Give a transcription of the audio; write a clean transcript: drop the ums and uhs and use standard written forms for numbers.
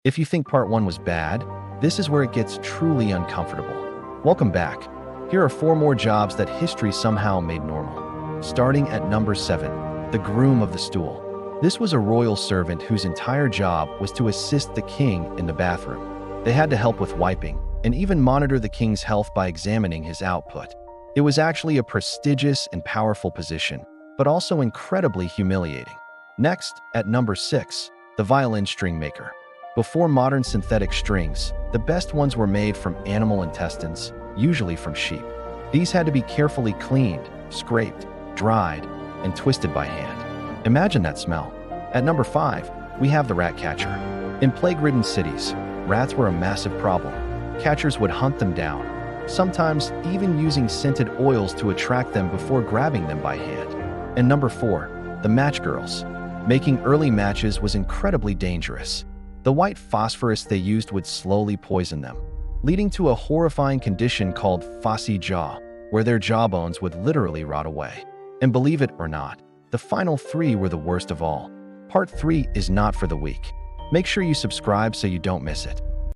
If you think part 1 was bad, this is where it gets truly uncomfortable. Welcome back. Here are 4 more jobs that history somehow made normal. Starting at number 7, the groom of the stool. This was a royal servant whose entire job was to assist the king in the bathroom. They had to help with wiping and even monitor the king's health by examining his output. It was actually a prestigious and powerful position, but also incredibly humiliating. Next, at number 6, the violin string maker. Before modern synthetic strings, the best ones were made from animal intestines, usually from sheep. These had to be carefully cleaned, scraped, dried, and twisted by hand. Imagine that smell. At number 5, we have the rat catcher. In plague-ridden cities, rats were a massive problem. Catchers would hunt them down, sometimes even using scented oils to attract them before grabbing them by hand. And number 4, the match girls. Making early matches was incredibly dangerous. The white phosphorus they used would slowly poison them, leading to a horrifying condition called phossy jaw, where their jawbones would literally rot away. And believe it or not, the final 3 were the worst of all. Part 3 is not for the weak. Make sure you subscribe so you don't miss it.